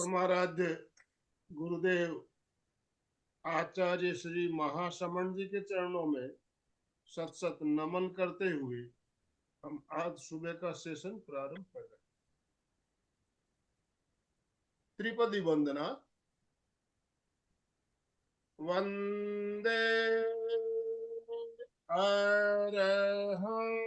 परमाराध्य गुरुदेव आचार्य श्री महासमण जी के चरणों में सत सत नमन करते हुए हम आज सुबह का सेशन प्रारंभ कर रहे हैं। त्रिपदी वंदना। वंदे अरहं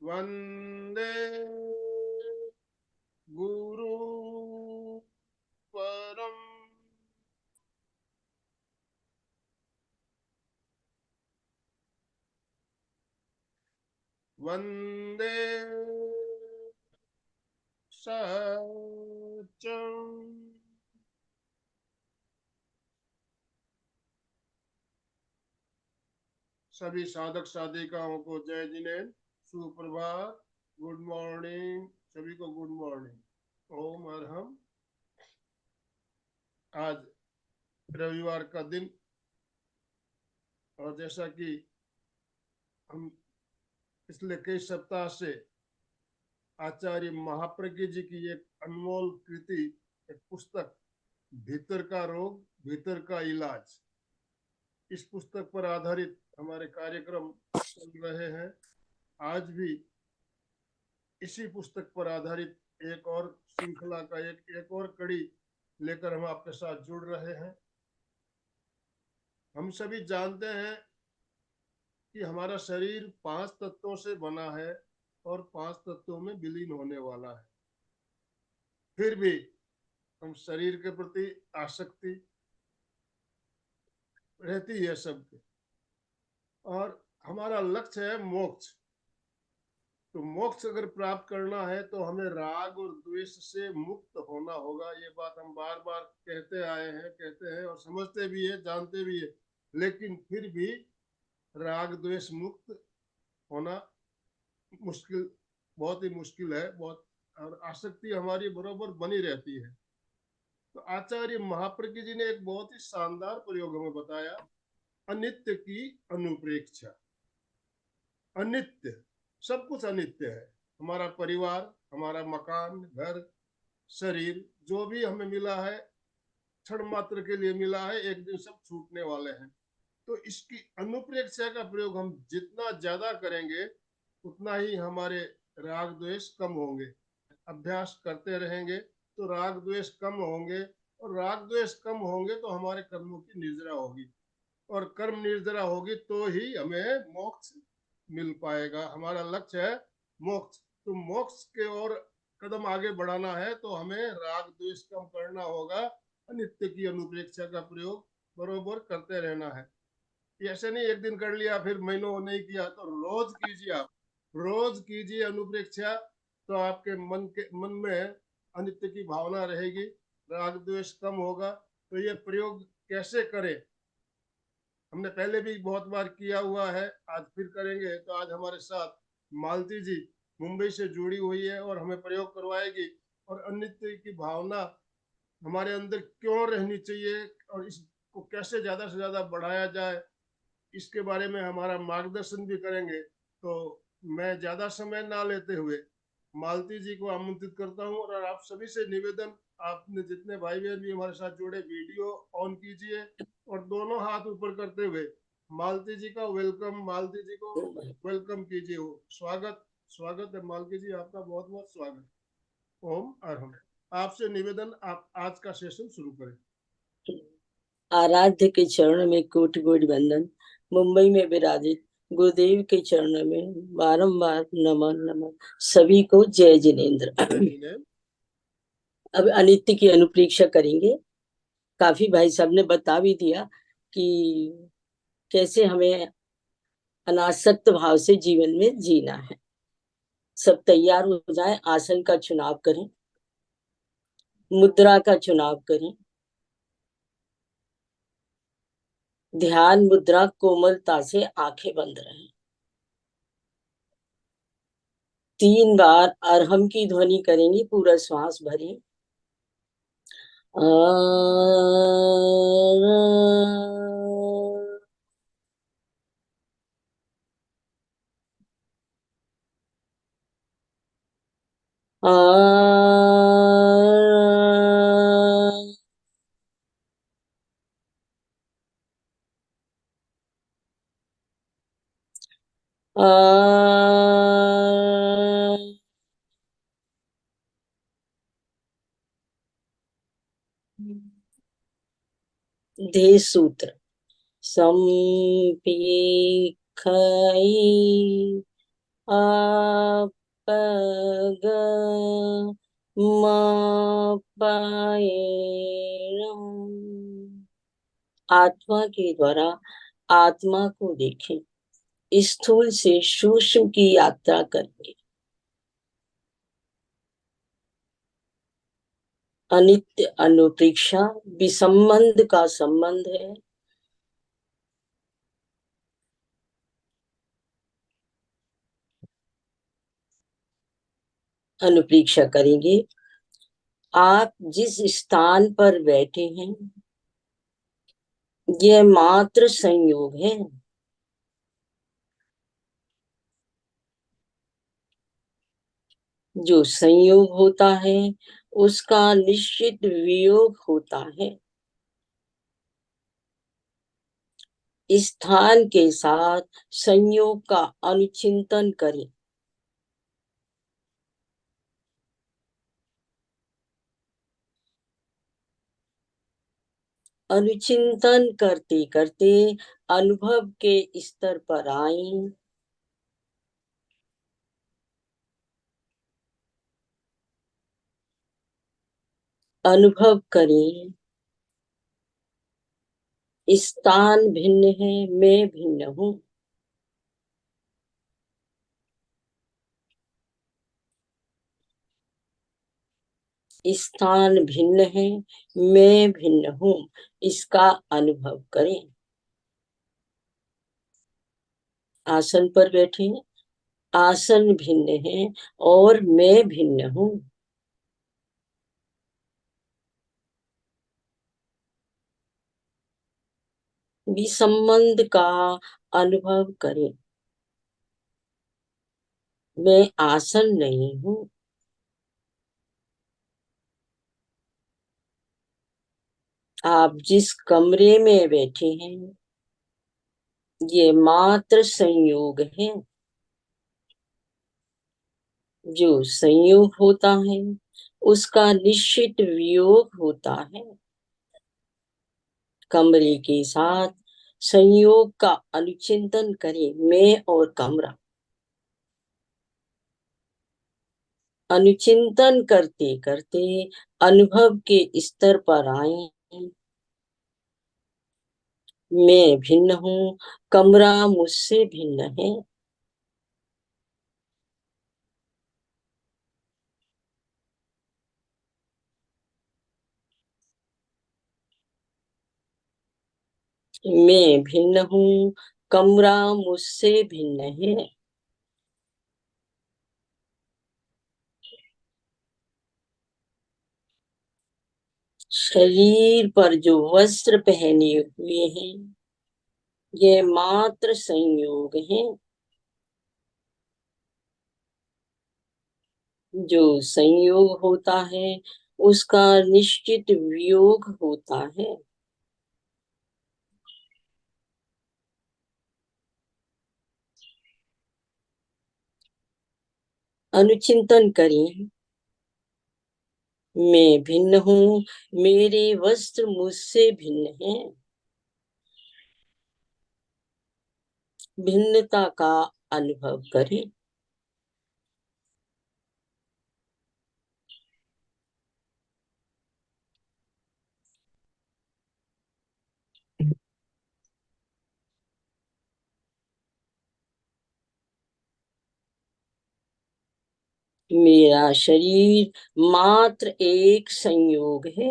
वंदे गुरु परम वंदे सत्यम। सभी साधक साधिकाओं को जय जिनेन्द्र, सुप्रभात, गुड मॉर्निंग। सभी को गुड मॉर्निंग। ओम अरहम। आज रविवार का दिन और जैसा कि हम पिछले कई सप्ताह से आचार्य महाप्रज्ञ जी की एक अनमोल कृति, एक पुस्तक भीतर का रोग भीतर का इलाज, इस पुस्तक पर आधारित हमारे कार्यक्रम चल रहे हैं। आज भी इसी पुस्तक पर आधारित एक और श्रृंखला का एक और कड़ी लेकर हम आपके साथ जुड़ रहे हैं। हम सभी जानते हैं कि हमारा शरीर 5 तत्वों से बना है और 5 तत्वों में विलीन होने वाला है। फिर भी हम शरीर के प्रति आसक्ति रहती है सबके, और हमारा लक्ष्य है मोक्ष। तो मोक्ष अगर प्राप्त करना है तो हमें राग और द्वेष से मुक्त होना होगा। ये बात हम बार बार कहते आए हैं, कहते हैं और समझते भी है, जानते भी है, लेकिन फिर भी राग द्वेष मुक्त होना मुश्किल, बहुत ही मुश्किल है, बहुत। और आसक्ति हमारी बराबर बनी रहती है। तो आचार्य महाप्रज्ञ जी ने एक बहुत ही शानदार प्रयोग हमें बताया, अनित्य की अनुप्रेक्षा। अनित्य, सब कुछ अनित्य है। हमारा परिवार, हमारा मकान, घर, शरीर, जो भी हमें मिला है क्षण मात्र के लिए मिला है, एक दिन सब छूटने वाले हैं। तो इसकी अनुप्रेक्षा का प्रयोग हम जितना ज्यादा करेंगे उतना ही हमारे राग द्वेष कम होंगे। अभ्यास करते रहेंगे तो राग द्वेष कम होंगे, और राग द्वेष कम होंगे तो हमारे कर्मों की निर्जरा होगी, और कर्म निर्जरा होगी तो ही हमें मोक्ष मिल पाएगा। हमारा लक्ष्य है मोक्ष। तो मोक्ष के ओर कदम आगे बढ़ाना है तो हमें राग द्वेष कम करना होगा। अनित्य की अनुप्रेक्षा का प्रयोग बरोबर करते रहना है। ऐसे नहीं एक दिन कर लिया फिर महीनों नहीं किया, तो रोज कीजिए। आप रोज कीजिए अनुप्रेक्षा, तो आपके मन में अनित्य की भावना रहेगी, राग द्वेष कम होगा। तो ये प्रयोग कैसे करें, हमने पहले भी बहुत बार किया हुआ है, आज फिर करेंगे। तो आज हमारे साथ मालती जी मुंबई से जुड़ी हुई है और हमें प्रयोग करवाएगी, और अनित्य की भावना हमारे अंदर क्यों रहनी चाहिए और इसको कैसे ज्यादा से ज्यादा बढ़ाया जाए, इसके बारे में हमारा मार्गदर्शन भी करेंगे। तो मैं ज्यादा समय ना लेते हुए मालती जी को आमंत्रित करता हूँ, और आप सभी से निवेदन, आपने जितने भाई बहन भी हमारे साथ जुड़े, वीडियो ऑन कीजिए और दोनों हाथ ऊपर करते हुए मालती जी का वेलकम, मालती जी को वेलकम कीजिए। हो स्वागत, स्वागत है मालती जी, आपका बहुत बहुत स्वागत। ओम अरहम। आपसे निवेदन, आप आज का सेशन शुरू करें। आराध्य के चरण में कोटि कोटि वंदन। मुंबई में विराजित गुरुदेव के चरण में बारंबार नमन नमन। सभी को जय जिनेन्द्र। अब अनित्य की अनुप्रेक्षा करेंगे। काफी भाई साहब ने बता भी दिया कि कैसे हमें अनासक्त भाव से जीवन में जीना है। सब तैयार हो जाए, आसन का चुनाव करें, मुद्रा का चुनाव करें। ध्यान मुद्रा, कोमलता से आंखें बंद रहें। 3 बार अरहम की ध्वनि करेंगे, पूरा श्वास भरें। धे सूत्र संपीखई आपग मापायेणम। आत्मा के द्वारा आत्मा को देखें, स्थूल से सूक्ष्म की यात्रा करके। अनित्य अनुप्रेक्षा विसंबंध का संबंध है। अनुप्रेक्षा करेंगे। आप जिस स्थान पर बैठे हैं यह मात्र संयोग है। जो संयोग होता है उसका निश्चित वियोग होता है। स्थान के साथ संयोग का अनुचिंतन करें। अनुचिंतन करते करते अनुभव के स्तर पर आए। अनुभव करें, स्थान भिन्न है, मैं भिन्न हूँ। स्थान भिन्न है, मैं भिन्न हूँ, इसका अनुभव करें। आसन पर बैठे, आसन भिन्न है और मैं भिन्न हूँ। विसंबंध का अनुभव करें। मैं आसन नहीं हूँ। आप जिस कमरे में बैठे हैं ये मात्र संयोग है। जो संयोग होता है उसका निश्चित वियोग होता है। कमरे के साथ संयोग का अनुचिंतन करें। मैं और कमरा अनुचिंतन करते करते अनुभव के स्तर पर आए। मैं भिन्न हूँ, कमरा मुझसे भिन्न है। मैं भिन्न हूँ, कमरा मुझसे भिन्न है। शरीर पर जो वस्त्र पहने हुए हैं ये मात्र संयोग है। जो संयोग होता है उसका निश्चित वियोग होता है। अनुचिंतन करें। मैं भिन्न हूँ, मेरे वस्त्र मुझसे भिन्न हैं। भिन्नता का अनुभव करें। मेरा शरीर मात्र एक संयोग है।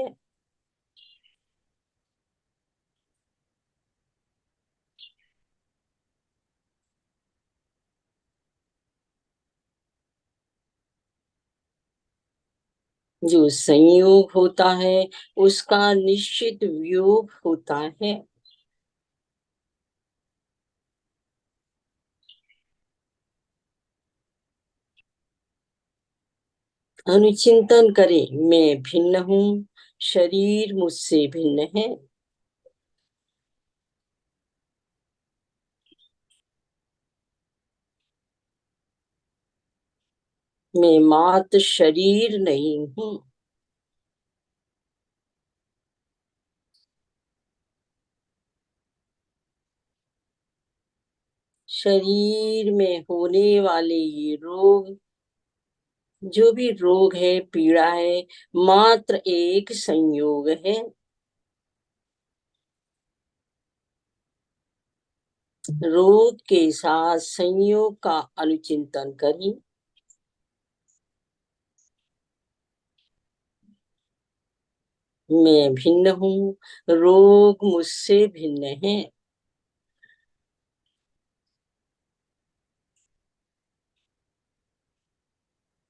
जो संयोग होता है उसका निश्चित वियोग होता है। अनुचिंतन करें, मैं भिन्न हूँ, शरीर मुझसे भिन्न है। मैं मात्र शरीर नहीं हूँ। शरीर में होने वाले ये रोग, जो भी रोग है, पीड़ा है, मात्र एक संयोग है। रोग के साथ संयोग का अनुचिंतन करें। मैं भिन्न हूँ, रोग मुझसे भिन्न है।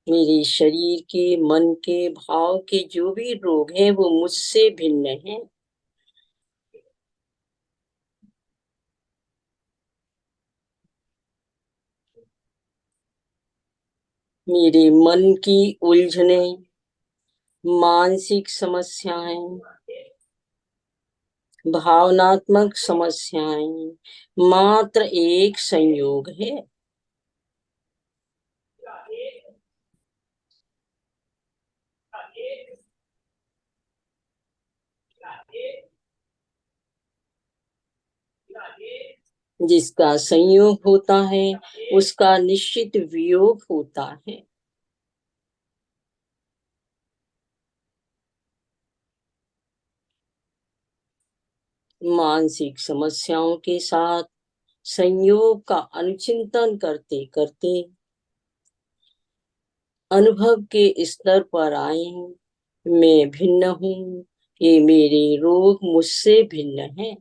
मेरे शरीर के, मन के, भाव के जो भी रोग हैं वो मुझसे भिन्न हैं। मेरे मन की उलझने, मानसिक समस्याएं, भावनात्मक समस्याएं मात्र एक संयोग है। जिसका संयोग होता है उसका निश्चित वियोग होता है। मानसिक समस्याओं के साथ संयोग का अनुचिंतन करते करते अनुभव के स्तर पर आए। मैं भिन्न हूँ, ये मेरे रोग मुझसे भिन्न है।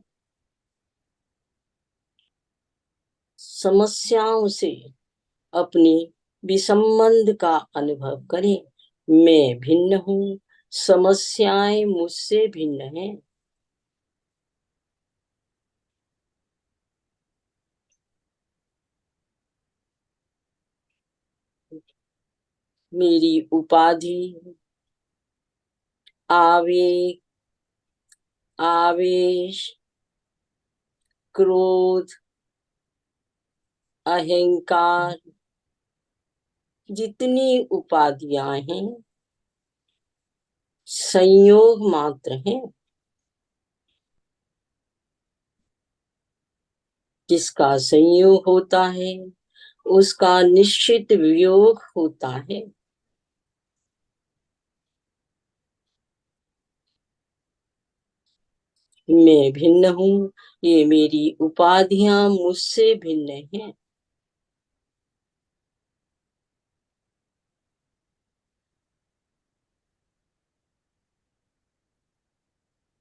समस्याओं से अपने विसंबंध का अनुभव करें। मैं भिन्न हूँ, समस्याएं मुझसे भिन्न हैं। मेरी उपाधि, आवेग, आवेश, क्रोध, अहंकार, जितनी उपाधियां हैं संयोग मात्र हैं। जिसका संयोग होता है उसका निश्चित वियोग होता है। मैं भिन्न हूँ, ये मेरी उपाधियां मुझसे भिन्न हैं।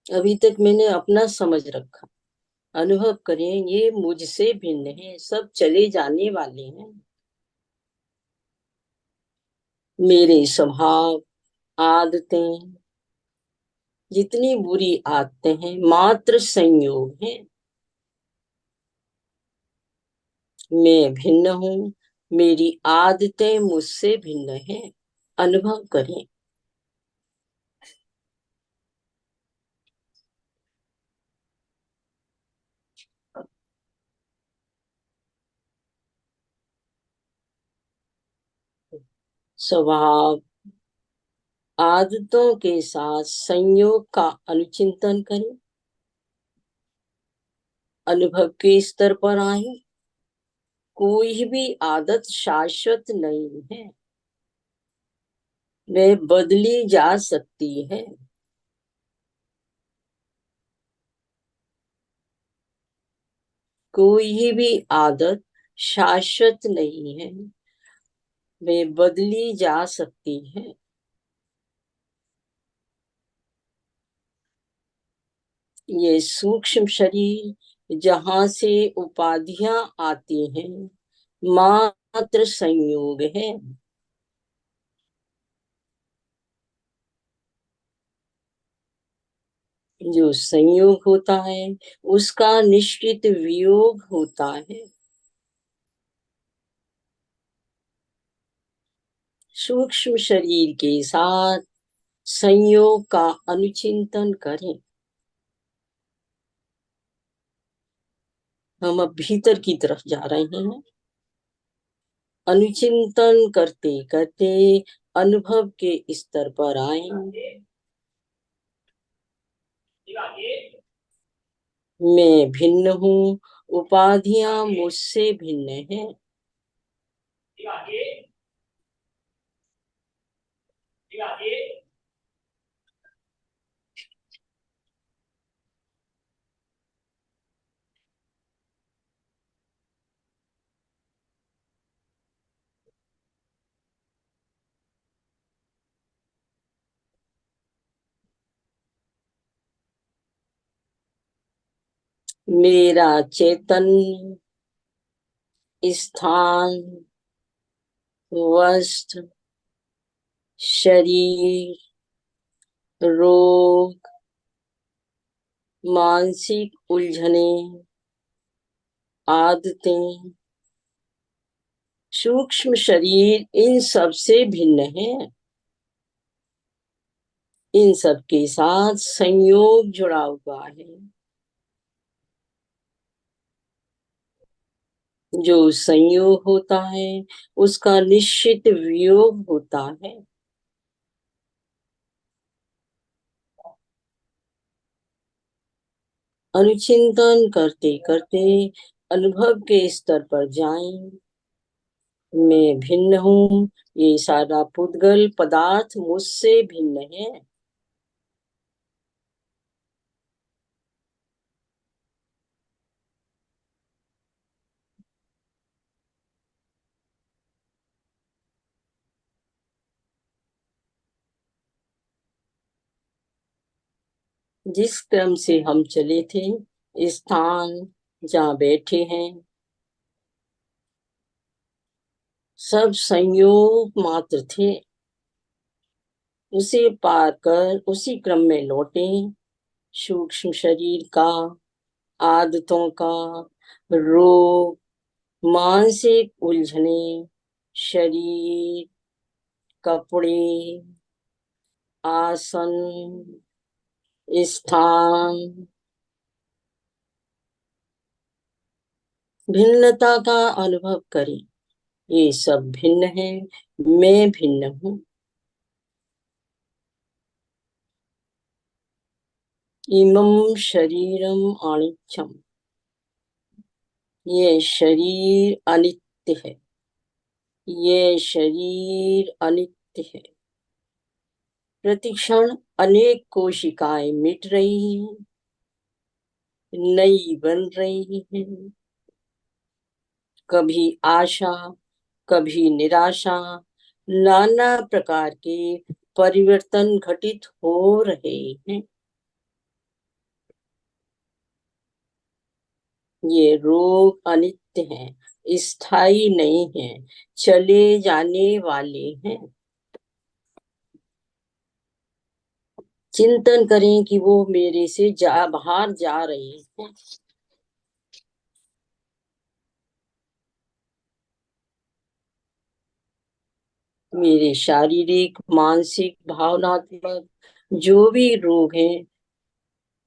अभी तक मैंने अपना समझ रखा। अनुभव करें, ये मुझसे भिन्न है, सब चले जाने वाले हैं। मेरे स्वभाव, आदतें, जितनी बुरी आदतें हैं मात्र संयोग हैं। मैं भिन्न हूँ, मेरी आदतें मुझसे भिन्न हैं। अनुभव करें। स्वभाव, आदतों के साथ संयोग का अनुचिंतन करें। अनुभव के स्तर पर आए। कोई भी आदत शाश्वत नहीं है, वह बदली जा सकती है। कोई भी आदत शाश्वत नहीं है, वे बदली जा सकती है। ये सूक्ष्म शरीर जहाँ से उपाधियां आती हैं मात्र संयोग है। जो संयोग होता है उसका निश्चित वियोग होता है। सूक्ष्म शरीर के साथ संयोग का अनुचिंतन करें। हम अब भीतर की तरफ जा रहे हैं। अनुचिंतन करते करते अनुभव के स्तर पर आए। मैं भिन्न हूँ, उपाधियां मुझसे भिन्न हैं। मेरा चैतन्य, स्थान, वस्त्र, शरीर, रोग, मानसिक उलझने, आदतें, सूक्ष्म शरीर इन सब से भिन्न है। इन सब के साथ संयोग जुड़ा हुआ है। जो संयोग होता है उसका निश्चित वियोग होता है। अनुचिंतन करते करते अनुभव के स्तर पर जाएं। मैं भिन्न हूँ, ये सारा पुद्गल पदार्थ मुझसे भिन्न है। जिस क्रम से हम चले थे, स्थान जहाँ बैठे हैं, सब संयोग मात्र थे। उसे पार कर उसी क्रम में लौटे। सूक्ष्म शरीर का, आदतों का, रोग, मानसिक उलझने, शरीर, कपड़े, आसन, स्थान, भिन्नता का अनुभव करें। ये सब भिन्न है, मैं भिन्न हूँ। इमं शरीरम अनित्यम, ये शरीर अनित्य है। ये शरीर अनित्य है। प्रतिक्षण अनेक कोशिकाएं मिट रही हैं, नई बन रही हैं। कभी आशा, कभी निराशा, नाना प्रकार के परिवर्तन घटित हो रहे हैं। ये रोग अनित्य हैं, स्थायी नहीं हैं, चले जाने वाले हैं। चिंतन करें कि वो मेरे से बाहर जा रहे हैं। मेरे शारीरिक, मानसिक, भावनात्मक जो भी रोग हैं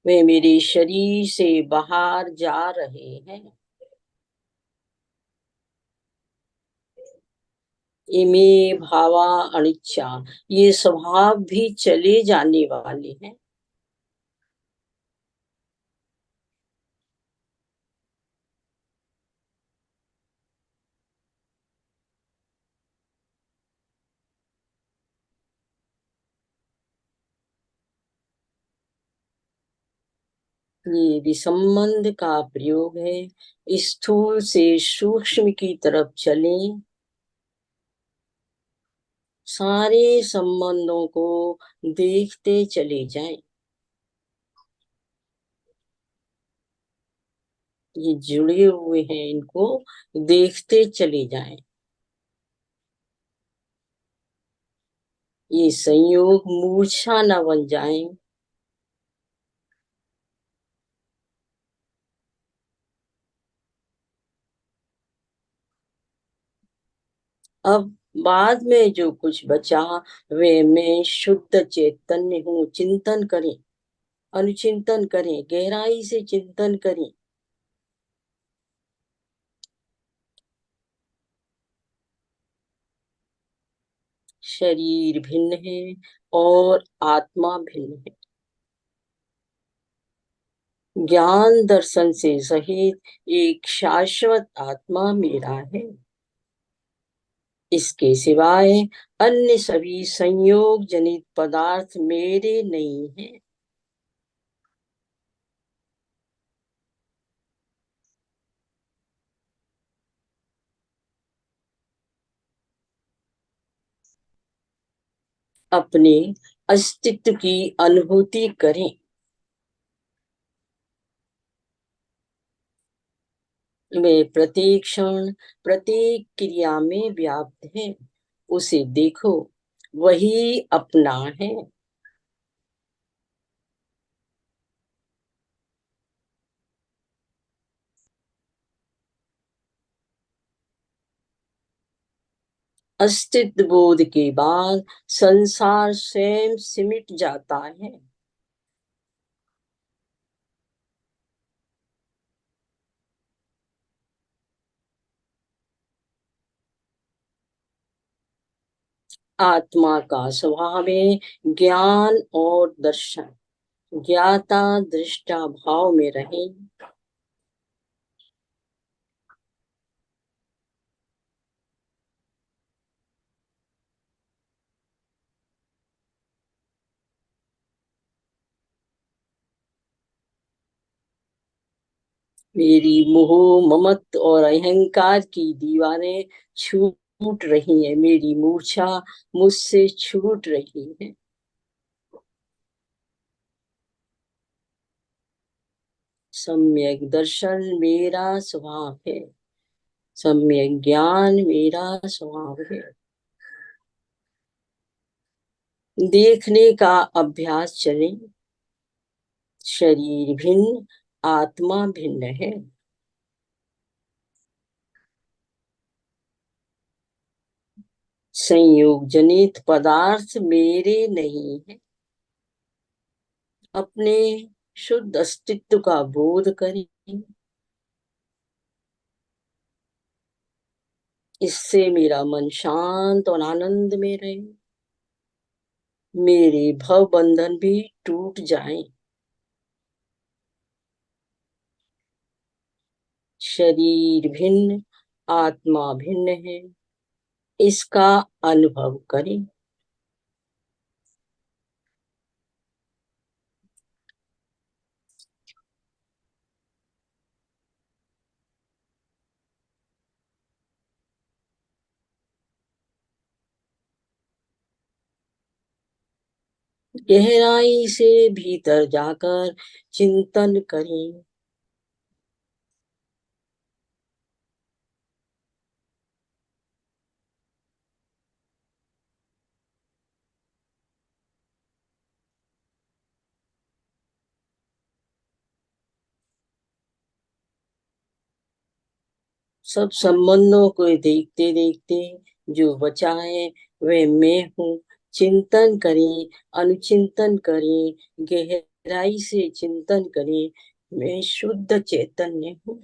वे मेरे शरीर से बाहर जा रहे हैं। इमे भावा अनिच्छा, ये स्वभाव भी चले जाने वाले हैं। ये विसंबंध का प्रयोग है। स्थूल से सूक्ष्म की तरफ चलें। सारे संबंधों को देखते चले जाएं। ये जुड़े हुए हैं, इनको देखते चले जाएं। ये संयोग मूर्छा न बन जाएं। अब बाद में जो कुछ बचा वे मैं शुद्ध चैतन्य हूँ। चिंतन करें, अनुचिंतन करें, गहराई से चिंतन करें। शरीर भिन्न है और आत्मा भिन्न है। ज्ञान दर्शन से सहित एक शाश्वत आत्मा मेरा है। इसके सिवाय अन्य सभी संयोग जनित पदार्थ मेरे नहीं हैं। अपने अस्तित्व की अनुभूति करें। वे प्रत्येक क्षण प्रत्येक क्रिया में व्याप्त है। उसे देखो, वही अपना है। अस्तित्व बोध के बाद संसार स्वयं सिमट जाता है। आत्मा का स्वभाव है ज्ञान और दर्शन। ज्ञाता दृष्टा भाव में रहे। मेरी मोह ममत्व और अहंकार की दीवारें छूट रही है। मेरी मूर्छा मुझसे छूट रही है। सम्यक दर्शन मेरा स्वभाव है। सम्यक ज्ञान मेरा स्वभाव है। देखने का अभ्यास चले। शरीर भिन्न, आत्मा भिन्न है। संयोग जनित पदार्थ मेरे नहीं है। अपने शुद्ध अस्तित्व का बोध करें। इससे मेरा मन शांत और आनंद में रहे। मेरे भव बंधन भी टूट जाएं। शरीर भिन्न, आत्मा भिन्न है, इसका अनुभव करें। गहराई से भीतर जाकर चिंतन करें। सब संबंधों को देखते देखते जो बचा है वह मैं हूँ। चिंतन करें, अनुचिंतन करें, गहराई से चिंतन करें। मैं शुद्ध चैतन्य हूँ।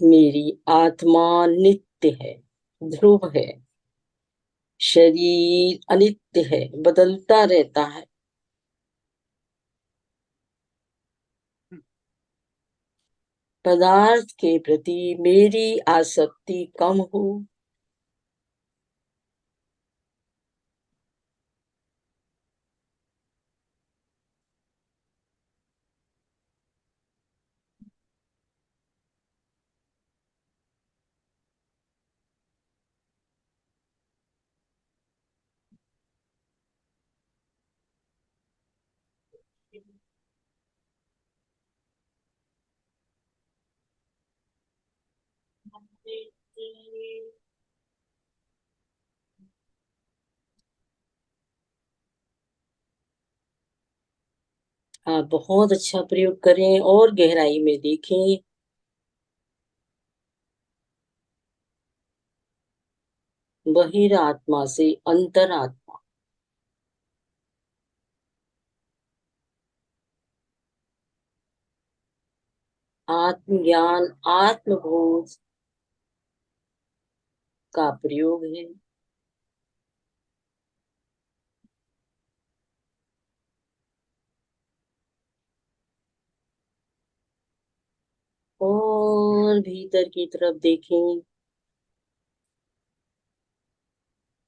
मेरी आत्मा नित्य है, ध्रुव है। शरीर अनित्य है, बदलता रहता है। पदार्थ के प्रति मेरी आसक्ति कम हो। आप बहुत अच्छा प्रयोग करें और गहराई में देखें। बहिरात्मा से अंतरात्मा। आत्मज्ञान आत्मबोध का प्रयोग है। और भीतर की तरफ देखें।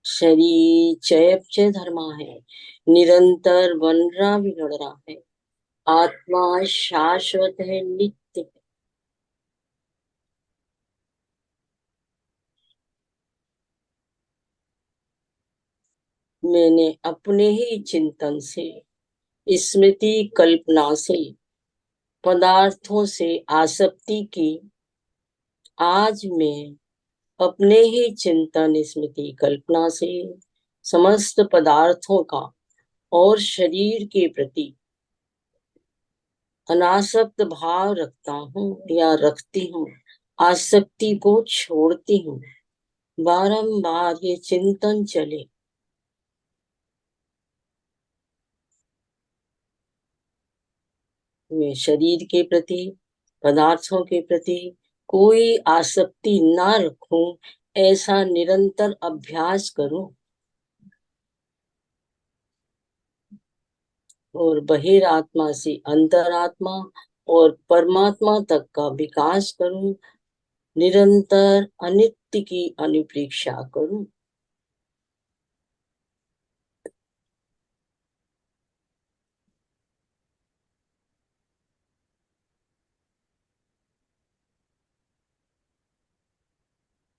शरीर चयपचय धर्मा है, निरंतर बन रहा बिगड़ रहा है। आत्मा शाश्वत है, नित्य है। मैंने अपने ही चिंतन से, स्मृति कल्पना से, पदार्थों से आसक्ति की। आज मैं अपने ही चिंतन स्मृति कल्पना से समस्त पदार्थों का और शरीर के प्रति अनासक्त भाव रखता हूँ या रखती हूँ। आसक्ति को छोड़ती हूँ। बारंबार ये चिंतन चले। मैं शरीर के प्रति, पदार्थों के प्रति कोई आसक्ति ना रखूं, ऐसा निरंतर अभ्यास करूं। और बहिरात्मा से अंतरात्मा और परमात्मा तक का विकास करूं। निरंतर अनित्य की अनुप्रेक्षा करूं।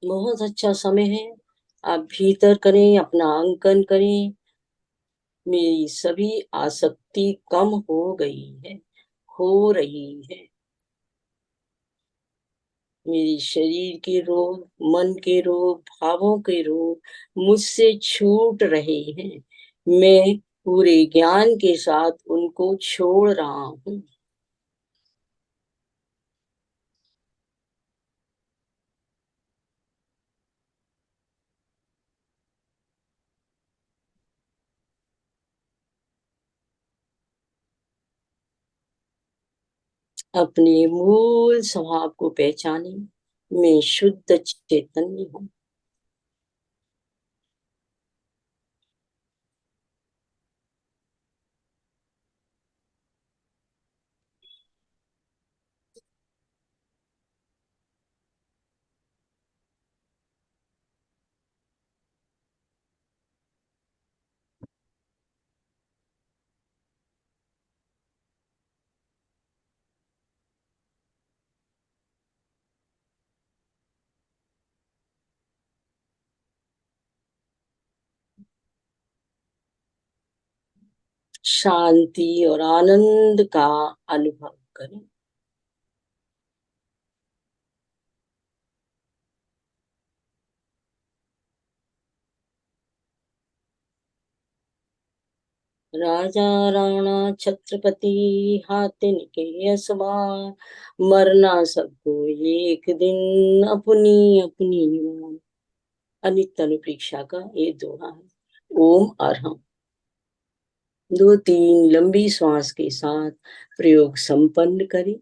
बहुत अच्छा समय है। आप भीतर करें, अपना अंकन करें। मेरी सभी आसक्ति कम हो गई है, हो रही है। मेरी शरीर के रोग, मन के रोग, भावों के रोग मुझसे छूट रहे हैं। मैं पूरे ज्ञान के साथ उनको छोड़ रहा हूँ। अपने मूल स्वभाव को पहचाने। मैं शुद्ध चैतन्य हूँ। शांति और आनंद का अनुभव करें। राजा राणा छत्रपति हातिन के असवार, मरना सबको एक दिन अपनी अपनी वार। अनित्य अनुप्रेक्षा का ये दोहा है। ओम अरहम। 2-3 लंबी श्वास के साथ प्रयोग संपन्न करें।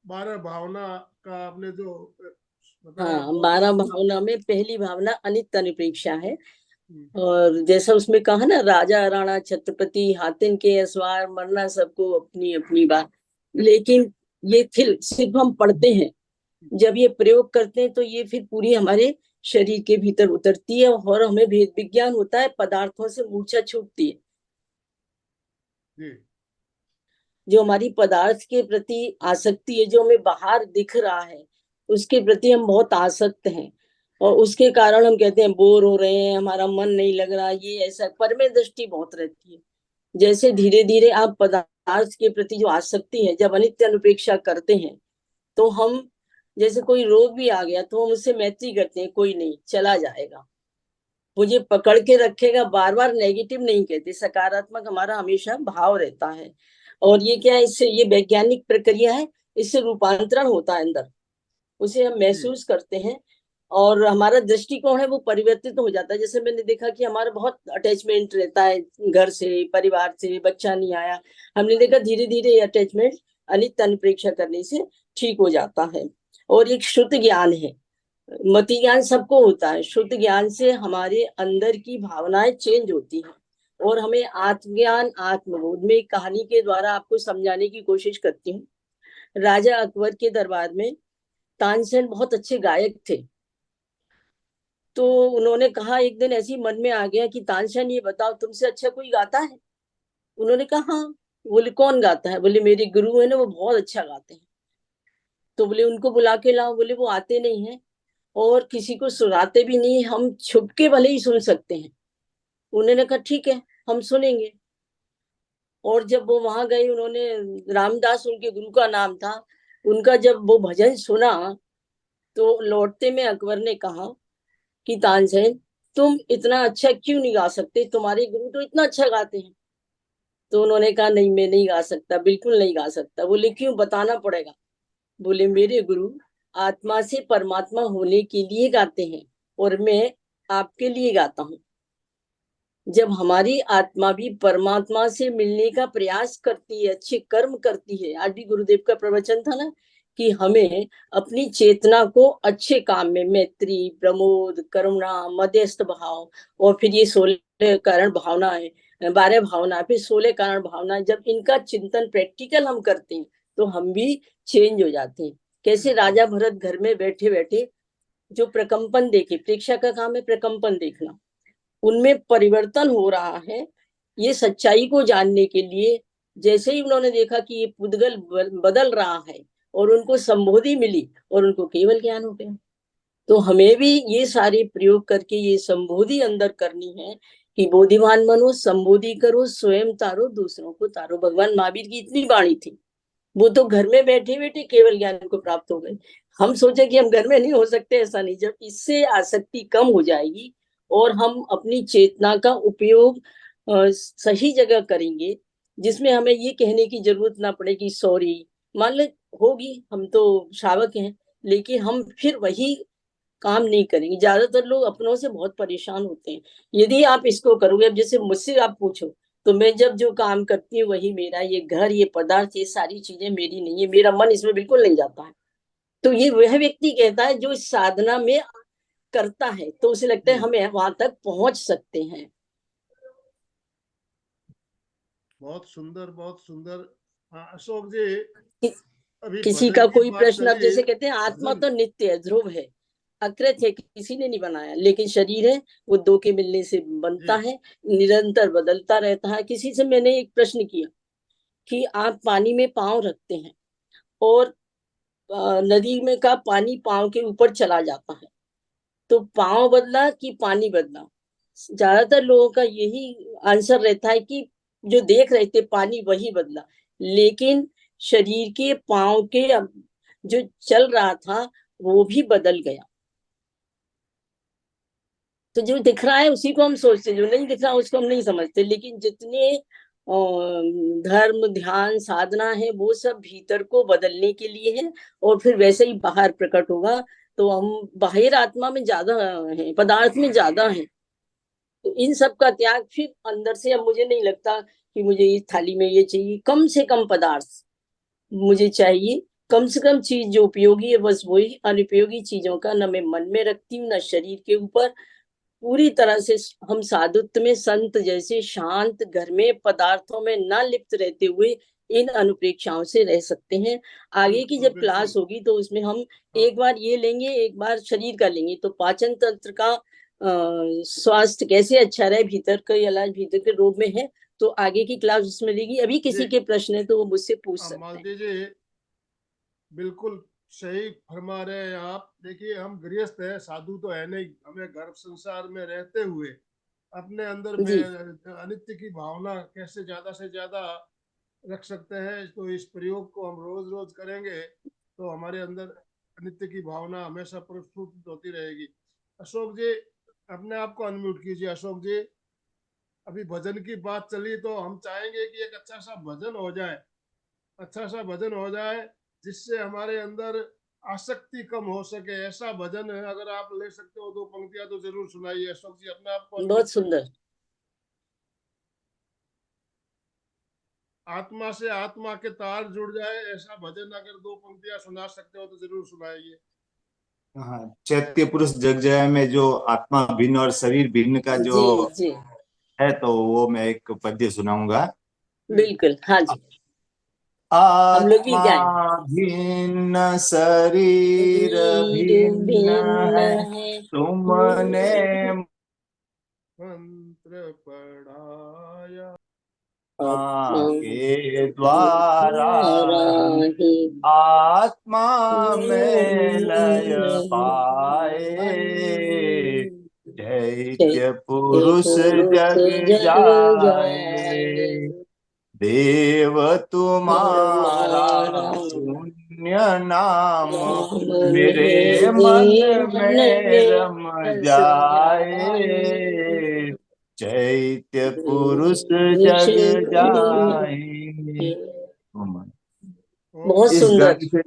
12 भावना का आपने जो बताया हाँ, बहुत 12 अच्छा। भावना में पहली भावना अनित्य अनुप्रेक्षा है। और जैसा उसमें कहा ना, राजा राणा छत्रपति हातिन के असवार, मरना सबको अपनी अपनी बात। लेकिन ये फिर सिर्फ हम पढ़ते हैं, जब ये प्रयोग करते हैं तो ये फिर पूरी हमारे शरीर के भीतर उतरती है और हमें भेद विज्ञान होता है, पदार्थों से मूर्छा छूटती है। जी। जो हमारी पदार्थ के प्रति आसक्ति है, जो हमें बाहर दिख रहा है, उसके प्रति हम बहुत आसक्त हैं और उसके कारण हम कहते हैं बोर हो रहे हैं, हमारा मन नहीं लग रहा। ये ऐसा परमे दृष्टि बहुत रहती है। जैसे धीरे धीरे आप पदार्थ के प्रति जो आसक्ति है, जब अनित्य अनुपेक्षा करते हैं तो हम जैसे कोई रोग भी आ गया तो हम उससे मैत्री करते हैं, कोई नहीं, चला जाएगा। मुझे पकड़ के रखेगा, बार बार नेगेटिव नहीं कहते, सकारात्मक हमारा हमेशा भाव रहता है। और ये क्या है, इससे ये वैज्ञानिक प्रक्रिया है, इससे रूपांतरण होता है अंदर, उसे हम जी महसूस करते हैं और हमारा दृष्टिकोण है वो परिवर्तित हो जाता है। जैसे मैंने देखा कि हमारा बहुत अटैचमेंट रहता है घर से, परिवार से, बच्चा नहीं आया, हमने देखा धीरे धीरे अटैचमेंट अनित अनुप्रेक्षा करने से ठीक हो जाता है। और एक शुद्ध ज्ञान है, मति ज्ञान सबको होता है, शुद्ध ज्ञान से हमारे अंदर की भावनाएं चेंज होती हैं और हमें आत्मज्ञान आत्मबोध में कहानी के द्वारा आपको समझाने की कोशिश करती हूँ। राजा अकबर के दरबार में तानसेन बहुत अच्छे गायक थे। तो उन्होंने कहा, एक दिन ऐसी मन में आ गया कि तानसेन ये बताओ तुमसे अच्छा कोई गाता है? उन्होंने कहा हाँ। बोले कौन गाता है? बोले मेरे गुरु है ना, वो बहुत अच्छा गाते हैं। तो बोले उनको बुला के लाओ। बोले वो आते नहीं है और किसी को सुनाते भी नहीं, हम छुप के भले ही सुन सकते हैं। उन्होंने कहा ठीक है, हम सुनेंगे। और जब वो वहां गए, उन्होंने, रामदास उनके गुरु का नाम था, उनका जब वो भजन सुना तो लौटते में अकबर ने कहा कि तानसेन तुम इतना अच्छा क्यों नहीं गा सकते, तुम्हारे गुरु तो इतना अच्छा गाते हैं। तो उन्होंने कहा नहीं, मैं नहीं गा सकता, बिल्कुल नहीं गा सकता। बोले क्यों, बताना पड़ेगा। बोले मेरे गुरु आत्मा से परमात्मा होने के लिए गाते हैं और मैं आपके लिए गाता हूँ। जब हमारी आत्मा भी परमात्मा से मिलने का प्रयास करती है, अच्छे कर्म करती है, आज भी गुरुदेव का प्रवचन था ना कि हमें अपनी चेतना को अच्छे काम में, मैत्री, प्रमोद, करुणा, मध्यस्थ भाव, और फिर ये 16 कारण भावना है, 12 भावना, फिर 16 कारण भावना, जब इनका चिंतन प्रैक्टिकल हम करते हैं तो हम भी चेंज हो जाते हैं। कैसे बिल्कुल। राजा भरत घर में बैठे बैठे जो प्रकंपन देखे, प्रेक्षा का काम है प्रकंपन देखना, उनमें परिवर्तन हो रहा है, ये सच्चाई को जानने के लिए जैसे ही उन्होंने देखा कि ये पुद्गल बदल रहा है और उनको संबोधि मिली और उनको केवल ज्ञान हो गया। तो हमें भी ये सारे प्रयोग करके ये संबोधि अंदर करनी है कि बोधिमान बनो, संबोधि करो, स्वयं तारो, दूसरों को तारो। भगवान महावीर की इतनी वाणी थी, वो तो घर में बैठे बैठे केवल ज्ञान को प्राप्त हो गए। हम सोचे कि हम घर में नहीं हो सकते, ऐसा नहीं। जब इससे आसक्ति कम हो जाएगी और हम अपनी चेतना का उपयोग सही जगह करेंगे, जिसमें हमें ये कहने की जरूरत ना पड़े कि सॉरी, मान ले होगी, हम तो शावक हैं, लेकिन हम फिर वही काम नहीं करेंगे। ज्यादातर लोग अपनों से बहुत परेशान होते हैं। यदि आप इसको करोगे, अब जैसे मुझसे आप पूछो तो मैं जब जो काम करती हूँ वही मेरा, ये घर, ये पदार्थ, ये सारी चीजें मेरी नहीं है, मेरा मन इसमें बिल्कुल नहीं जाता है। तो ये वह व्यक्ति कहता है जो इस साधना में करता है, तो उसे लगता है जी हमें वहां तक पहुंच सकते हैं। बहुत सुंदर, बहुत सुंदर। हाँ, अशोक जी, कि, अभी किसी भजन का की कोई बात प्रश्न, अब चली। जैसे कहते हैं आत्मा भजन। तो नित्य है, ध्रुव है, अकृत है, किसी ने नहीं बनाया, लेकिन शरीर है वो दो के मिलने से बनता जी है, निरंतर बदलता रहता है। किसी से मैंने एक प्रश्न किया कि आप पानी में पांव रखते हैं और नदी में का पानी पांव के ऊपर चला जाता है, तो पांव बदला कि पानी बदला? ज्यादातर लोगों का यही आंसर रहता है कि जो देख रहे थे पानी वही बदला, लेकिन शरीर के पांव के जो चल रहा था वो भी बदल गया। तो जो दिख रहा है उसी को हम सोचते, जो नहीं दिख रहा उसको हम नहीं समझते। लेकिन जितने धर्म, ध्यान, साधना है वो सब भीतर को बदलने के लिए है और फिर वैसे ही बाहर प्रकट होगा। तो हम बाहर आत्मा में ज्यादा है, पदार्थ में ज्यादा है। तो इन सब का त्याग फिर अंदर से, अब मुझे नहीं लगता कि मुझे इस थाली में ये चाहिए, कम से कम पदार्थ मुझे चाहिए, कम से कम चीज जो उपयोगी है बस वही, अनुपयोगी चीजों का न मैं मन में रखती हूँ न शरीर के ऊपर। पूरी तरह से हम साधुत्व में संत जैसे शांत घर में पदार्थों में न लिप्त रहते हुए इन अनुप्रेक्षाओं से रह सकते हैं। आगे की बिल्कुल जब क्लास बिल्कुल। होगी तो उसमें हम हाँ एक बार ये लेंगे, एक बार शरीर का लेंगे, तो पाचन तंत्र का स्वास्थ्य कैसे अच्छा रहे, भीतर का इलाज भीतर के रोग में है, तो आगे की क्लास उसमें लेगी। अभी जी। किसी के प्रश्न है तो वो मुझसे पूछ सकते हैं। मालती जी, बिल्कुल सही फरमा रहे हैं आप। देखिए, हम गृहस्थ हैं, साधु तो है नहीं। हमें घर संसार में रहते हुए अपने अंदर जी अनित्य की भावना कैसे ज्यादा से ज्यादा रख सकते हैं, तो इस प्रयोग को हम रोज रोज करेंगे तो हमारे अंदर नित्य की भावना हमेशा प्रस्फुटित होती रहेगी। अशोक जी, अपने आप को अनम्यूट कीजिए। अशोक जी, अभी भजन की बात चली तो हम चाहेंगे कि एक अच्छा सा भजन हो जाए, अच्छा सा भजन हो जाए जिससे हमारे अंदर आसक्ति कम हो सके। ऐसा भजन है, अगर आप ले सकते हो दो पंक्तियां तो जरूर सुनाइए। अशोक जी, अपने आप को अनम्यूट बहुत कीजिए। सुंदर। आत्मा से आत्मा के तार जुड़ जाए ऐसा भजन अगर दो पंक्तियां सुना सकते हो तो जरूर सुनाइए। हाँ, चैत्य पुरुष जग जय में जो आत्मा भिन्न और शरीर भिन्न का जो जी जी, है, तो वो मैं एक पद्य सुनाऊंगा। बिल्कुल, हाँ जी, हम लोग भी आत्मा गाएं। भिन्न शरीर शरीर भिन्न भिन्न है, है, तुमने मंत्र पढ़ाया आत्मा आत्मा के के द्वारा द्वारा ही ही आत्मा में लय पाए। पाए। चैत्य चैत्य पुरुष पुरुष जग जग जाए, जाए, देव तुम्हारा तुम्हारा पुण्य नाम नाम मेरे मन मेरे मन में में रम बस जाए। जाए। चैत्य पुरुष पुरुष जग जग जाए। बहुत ओम। इस सुंदर। गाने से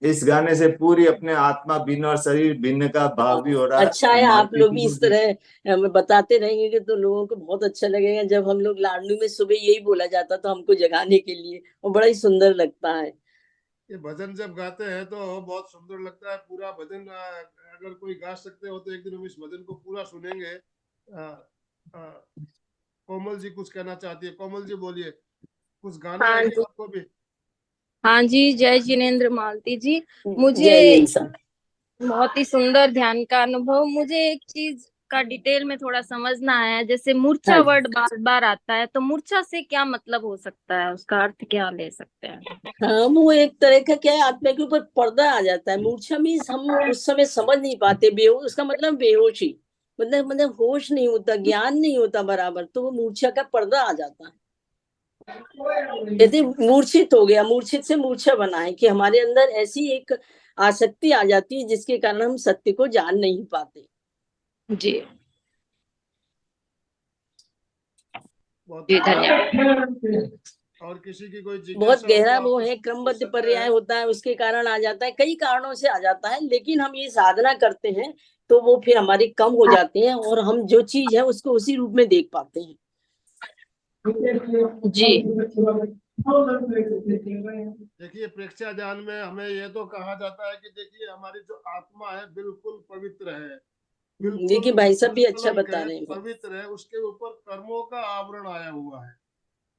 इस गाने से पूरी अपने आत्मा भिन्न और शरीर भिन्न का भाव भी हो रहा है। अच्छा और है, आप मालती लोग भी जी इस तरह हमें बताते रहेंगे तो लोगों को बहुत अच्छा लगेगा। जब हम लोग लाडलू में सुबह यही बोला जाता था हमको जगाने के लिए, और बड़ा ही सुंदर लगता है। ये भजन जब गाते हैं तो बहुत सुंदर लगता है। पूरा भजन अगर कोई गा सकते हो तो एक दिन हम इस भजन को पूरा सुनेंगे। कोमल जी कुछ कहना चाहती है। कोमल जी बोलिए, कुछ गाना हाँ है क्या जी। आपको भी? हाँ जी, जय जिनेन्द्र मालती जी। मुझे जय हिंद साहब। बहुत ही सुंदर ध्यान का अनुभव। मुझे एक चीज का डिटेल में थोड़ा समझना है। जैसे मूर्छा हाँ वर्ड बार बार आता है, तो मूर्छा से क्या मतलब हो सकता है, उसका अर्थ क्या ले सकते हैं? हाँ, वो एक तरह का क्या है, आत्मा के ऊपर पर्दा आ जाता है। मूर्छा मीन्स हम उस समय समझ नहीं पाते, बेहोश, उसका मतलब बेहोशी, मतलब होश नहीं होता, ज्ञान नहीं होता बराबर, तो वो मूर्छा का पर्दा आ जाता है। यदि मूर्छित हो गया, मूर्छित से मूर्छा बना है कि हमारे अंदर ऐसी एक आसक्ति आ जाती है जिसके कारण हम सत्य को जान नहीं पाते। जी बहुत जी, बढ़िया। धन्यवाद। और किसी की कोई बहुत जिज्ञासा हो तो गहरा आप वो है, पूछ क्रमबद्ध सकते पर्याय हैं। होता है, उसके कारण आ जाता है, कई कारणों से आ जाता है। लेकिन हम ये साधना करते हैं तो वो फिर हमारी कम हो जाते हैं और हम जो चीज है उसको उसी रूप में देख पाते हैं। जी देखिए, प्रेक्षा ज्ञान में हमें ये तो कहा जाता है कि देखिए हमारी जो आत्मा है बिल्कुल पवित्र है, बिल्कुल देखिए भाई साहब भी अच्छा निष्कलंक बता है, रहे हैं। पवित्र है। उसके ऊपर कर्मों का आवरण आया हुआ है।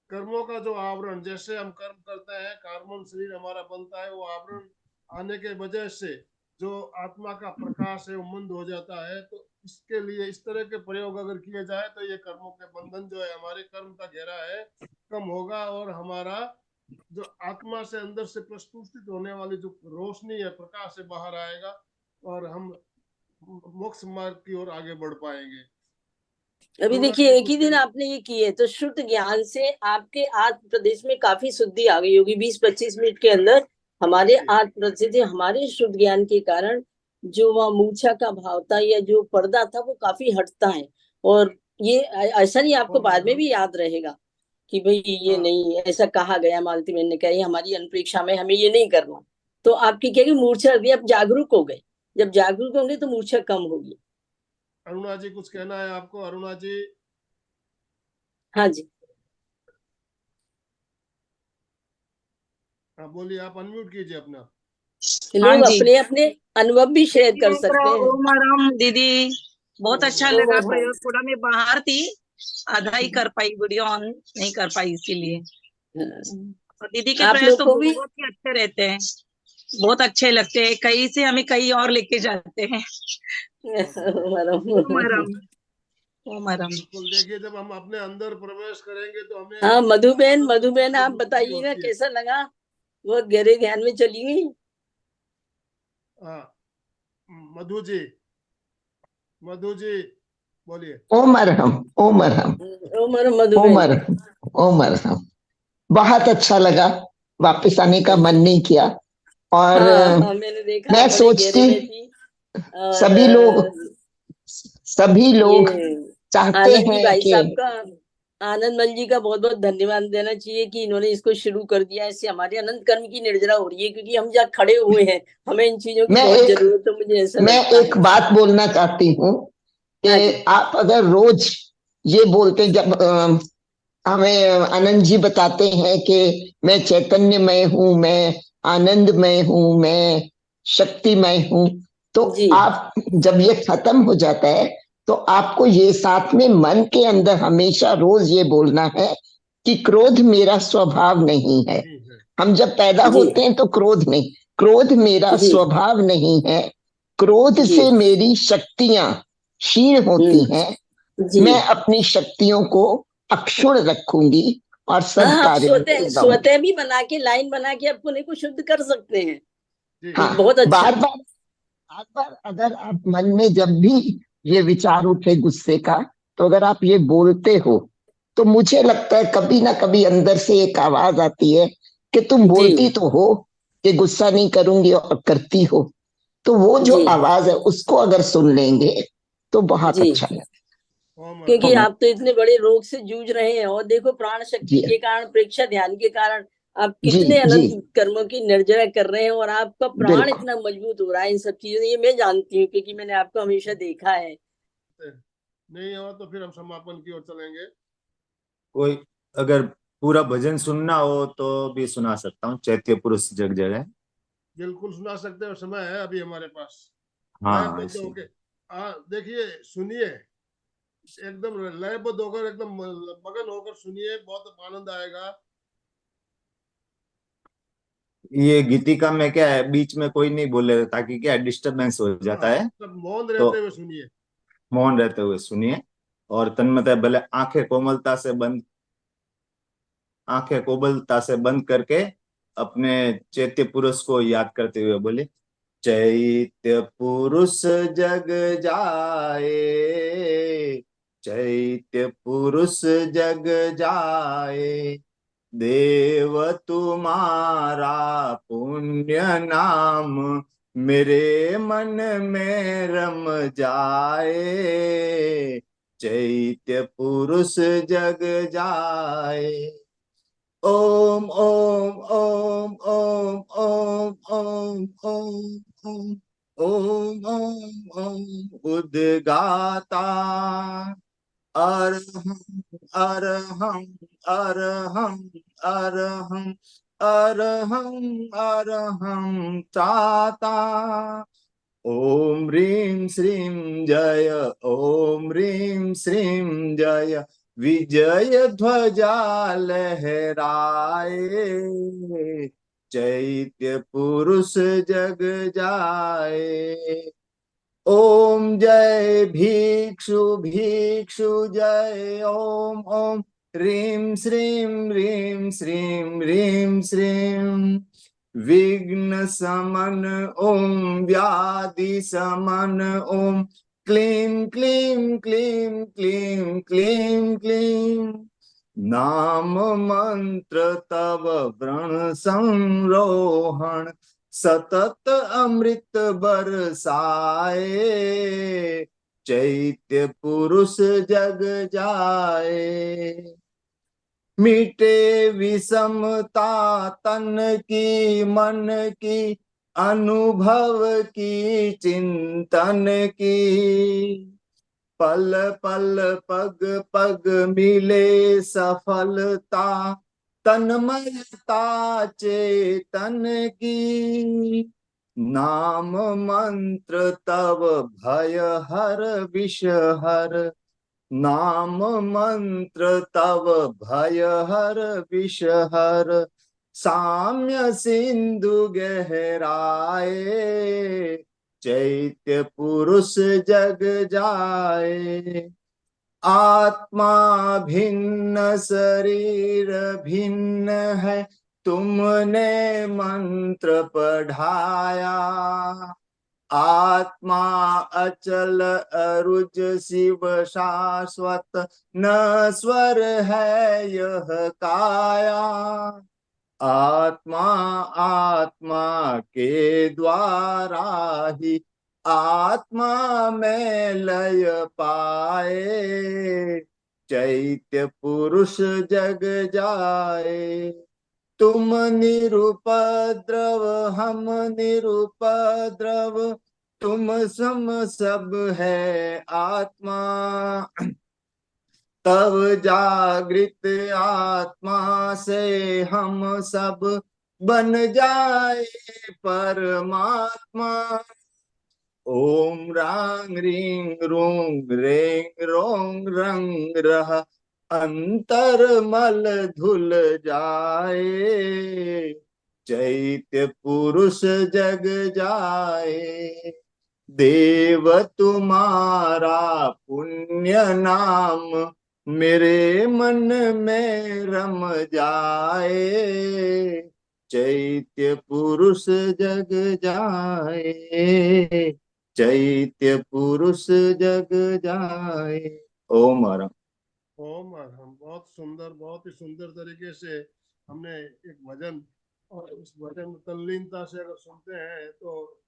कर्मों का जो आवरण, जैसे हम कर्म करते हैं, कार्बन शरीर हमारा बनता है, वो आवरण आने के वजह से जो आत्मा का प्रकाश है वो मंद हो जाता है। तो इसके लिए इस तरह के प्रयोग अगर किए जाए तो ये कर्मों के बंधन जो है, हमारे कर्म का घेरा है, कम होगा और हमारा जो आत्मा से अंदर से प्रस्फुटित होने वाली जो रोशनी है, प्रकाश से बाहर आएगा और हम मोक्ष मार्ग की ओर आगे बढ़ पाएंगे। अभी अरुणा देखिए जी एक कुछ ही दिन कहना। आपने ये किए तो शुद्ध ज्ञान से आपके आत्म प्रदेश में काफी शुद्धि आ गई होगी। 20-25 मिनट के अंदर हमारे जी आत्म प्रदेश, हमारे शुद्ध ज्ञान के कारण जो वह मूर्छा का भाव था या जो पर्दा था वो काफी हटता है। और ये ऐसा नहीं, आपको ओम बाद में मैडम। भी याद रहेगा कि भाई ये हाँ, नहीं, ऐसा कहा गया, मालती बहन ने कहा ये हमारी अनुप्रेक्षा में हमें ये नहीं करना। तो आपकी क्या कि मूर्छा अभी आप जागरूक हो गए, जब जागरूक होंगे तो मूर्छा कम होगी। अरुणा जी कुछ कहना है आपको? अरुणा जी, हाँ जी, हाँ बोलिए, आप अनम्यूट कीजिए अपना। हाँ लोग जी। अपने अपने अनुभव भी शेयर कर जिनेन्द्र, सकते हैं। ओम आराम दीदी। बहुत ओम अच्छा तो लगा मैडम। वो प्रयोग। थोड़ा मैं बाहर थी, आधा ही कर पाई, वीडियो ऑन नहीं कर पाई इसीलिए। और दीदी के आप प्रयोग लोग तो को भी बहुत ही अच्छे रहते हैं, बहुत अच्छे लगते हैं। कहीं से हमें कहीं और लेके जाते हैं। ओम आराम, ओम आराम। बिल्कुल, देखिए जब हम अपने अंदर प्रवेश करेंगे तो हमें हाँ, मधुबेन, अंदर मधुबेन की आप अनुभूति बताइएगा होती है। कैसा लगा, वो गहरे ध्यान में चली गई। हाँ, मधु जी, मधु जी बोलिए। ओम अरहम, ओम अरहम, उमर ओम मधुबेन। अरहम, ओम अरहम। बहुत अच्छा लगा, वापस आने का मन नहीं किया। और हाँ, मैंने देखा मैं बड़े सोचती गहरे में थी। और सभी लोग ये चाहते आनंद जी हैं भाई कि साहब का, आनंद मल जी का बहुत बहुत धन्यवाद देना चाहिए कि इन्होंने इसको शुरू कर दिया। इससे हमारे अनंत कर्म की निर्जरा हो रही है, क्योंकि हम जहाँ खड़े हुए हैं हमें इन चीजों की मैं बहुत एक जरूरत है, मुझे ऐसा मैं लगता एक है। बात बोलना चाहती हूँ हाँ जी। कि आप अगर रोज ये बोलते, जब हमें आनंद जी बताते हैं कि मैं चैतन्यमय हूँ, मैं आनंदमय हूँ, मैं शक्तिमय हूँ, तो जी आप जब ये खत्म हो जाता है तो आपको ये साथ में मन के अंदर हमेशा रोज ये बोलना है कि क्रोध मेरा स्वभाव नहीं है। नहीं है। हम जब पैदा जी होते हैं तो क्रोध नहीं, क्रोध मेरा जी स्वभाव नहीं है। क्रोध जी। से मेरी शक्तियां क्षीण होती हैं। जी। मैं अपनी शक्तियों को अक्षुण्ण रखूंगी और हाँ, आप सद्कार्यों में लगाऊंगी। स्वतः भी बना के, लाइन बना के अपने को शुद्ध कर सकते हैं। जी ये हाँ, बहुत अच्छा बार है। बार बार बार अगर आप मन में जब भी ये विचार उठे गुस्से का, तो अगर आप ये बोलते हो तो मुझे लगता है कभी ना कभी अंदर से एक आवाज आती है कि तुम जी बोलती तो हो कि गुस्सा नहीं करूंगी और करती हो। तो वो जो जी आवाज है उसको अगर सुन लेंगे तो बहुत जी। अच्छा लगेगा। ओम क्योंकि अनंत। आप तो इतने बड़े रोग से जूझ रहे हैं, और देखो प्राण शक्ति जी के कारण, प्रेक्षा ध्यान के कारण आप जी कितने जी, अनंत कर्मों की निर्जरा कर रहे हैं, और आपका प्राण बिल्कुल। इतना मजबूत हो रहा है इन सब चीजों से। ये मैं जानती हूँ, क्योंकि मैंने आपको हमेशा देखा है। नहीं हो तो फिर हम समापन की ओर चलेंगे। कोई अगर पूरा भजन सुनना हो तो भी सुना सकता हूँ, चैत्य पुरुष जग जगह। बिल्कुल सुना सकते हो, समय है अभी हमारे पास। आए हाँ बंद इसी। होके देखिए, सुनिए, एकदम लयबद्ध होकर, एकदम मगन होकर सुनिए, बहुत आनंद आएगा। ये गीतिका में क्या है, बीच में कोई नहीं बोले ताकि क्या डिस्टरबेंस हो जाता हाँ, है। सब मौन तो रहते हुए सुनिए। मौन रहते हुए सुनिए, और तन्मय भले आंखें कोमलता से बंद करके अपने चैत्य पुरुष को याद करते हुए बोले, चैत्य पुरुष जग जाए, चैत्य पुरुष जग जाए, देव तुम्हारा पुण्य नाम मेरे मन में रम जाए, चैत्य पुरुष जग जाए। ओम ओम ओम ओम ओम ओम ओम ओम ओम ओम ओम उद्गाता, अरहं अरहं अरहं अरहं अरहं अरहं त्राता, ओम ह्रीं श्रीं जय, ओम ह्रीं श्रीं जय, विजय ध्वजा लहराए, चैत्य पुरुष जग जाए। ओम जय भिक्षु भिक्षु जय, ओम ओम ह्रीं श्रीं ह्रीं श्रीं ह्रीं श्रीं, विघ्न समन ओम व्याधि समन ओम, क्लीं क्लीं क्लीं क्लीं क्लीं क्लीं, नाम मंत्र तव व्रण संरोहण, सतत अमृत बरसाए, चैत्य पुरुष जग जाए। मिटे विषमता तन की मन की, अनुभव की चिंतन की, पल पल पग पग मिले सफलता, तन्मयता चेतन की, नाम मंत्र तव भय हर विष हर, नाम मंत्र तव भय हर विष हर, साम्य सिंधु गहराए, चैत्य पुरुष जग जाए। आत्मा भिन्न शरीर भिन्न है, तुमने मंत्र पढ़ाया, आत्मा अचल अरुज शिव शाश्वत, न स्वर है यह काया, आत्मा आत्मा के द्वारा ही आत्मा में लय पाए, चैत्य पुरुष जग जाए। तुम निरुपद्रव हम निरुपद्रव, तुम सम सब है आत्मा। तब जागृत आत्मा से हम सब बन जाए परमात्मा। ओम रांग रिंग रोंग रेंग रोंग रंग रह, अंतर मल धुल जाए, चैत्य पुरुष जग जाए। देव तुम्हारा पुण्य नाम मेरे मन में रम जाए, चैत्य पुरुष जग जाए, चैत्य पुरुष जग जाए। ओम हर ओम हम बहुत सुंदर, बहुत ही सुंदर तरीके से हमने एक भजन, और इस भजन में तल्लीनता से अगर सुनते हैं तो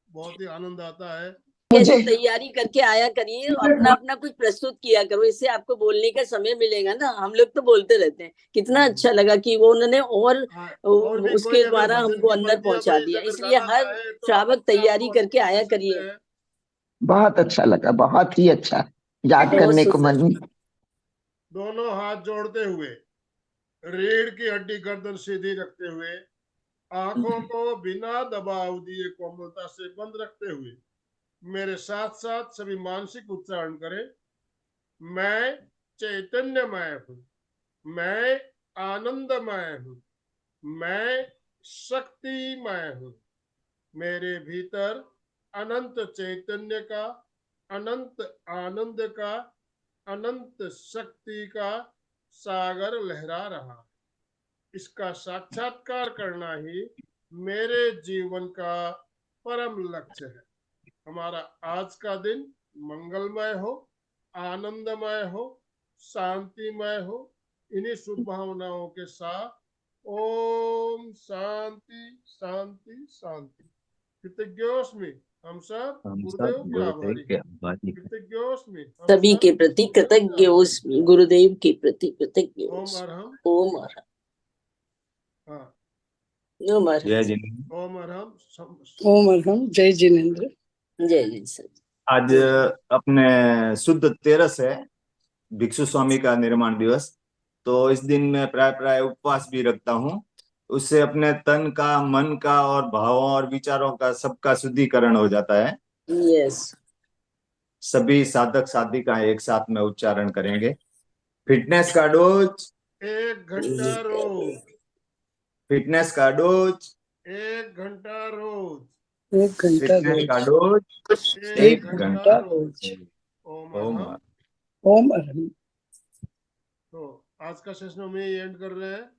बहुत ही आनंद आता है। कैसे तैयारी करके आया करिए, अपना अपना कुछ प्रस्तुत किया करो, इससे आपको बोलने का समय मिलेगा ना। हम लोग तो बोलते रहते हैं। कितना अच्छा लगा कि वो उन्होंने और और भी उसके कोई अगर द्वारा भजन हमको की अंदर पंक्तियां पहुंचा भाई दिया। अगर इसलिए गाना हर चाहे तो श्रावक अपने आप तैयारी को करके कर आया सकते करिए। हैं। बहुत अच्छा लगा, बहुत ही अच्छा, याद बहुत करने को सुंदर। मन। दोनों हाथ जोड़ते हुए, रीढ़ की हड्डी गर्दन सीधी रखते हुए, आंखों को बिना दबाव दिए कोमलता से बंद रखते हुए मेरे साथ साथ सभी मानसिक उच्चारण करें। मैं चैतन्यमय हूँ, मैं आनंदमय हूँ, मैं शक्तिमय हूँ। मेरे भीतर अनंत चैतन्य का, अनंत आनंद का, अनंत शक्ति का सागर लहरा रहा है। इसका साक्षात्कार करना ही मेरे जीवन का परम लक्ष्य है। हमारा आज का दिन मंगलमय हो, आनंदमय हो, शांतिमय हो। इन्हीं शुभ भावनाओं के साथ ओम शांति शांति शांति। कृतज्ञोस्मि, हम सब हम सब गुरुदेव के गुरुदेव आभारी के हैं। आभारी हैं। कृतज्ञोस्मि, हम सभी सब के प्रति गुरुदेव के कृतज्ञ आभारी हैं। गुरुदेव के प्रति कृतज्ञ ओम अरहम। ओम अरहम। हाँ, ओम अरहम। जय जिनेन्द्र। ओम अरहम। ओम अरहम। जय जिनेन्द्र। जय जय सर। आज अपने शुद्ध 13 है, भिक्षु स्वामी का निर्माण दिवस। तो इस दिन मैं प्राय प्राय उपवास भी रखता हूँ। उससे अपने तन का, मन का और भावों और विचारों का सबका शुद्धिकरण हो जाता है। यस। सभी साधक साधिका एक साथ में उच्चारण करेंगे। फिटनेस का डोज 1 घंटा रोज, फिटनेस का डोज 1 घंटा रोज, 1 घंटा फिटनेस का रोज। डोज 1 1 1 घंटा घंटा घंटा। रोज। ओम ओम अरहम। ओम अरहम। तो आज का सेशन हम यही एंड कर रहे हैं।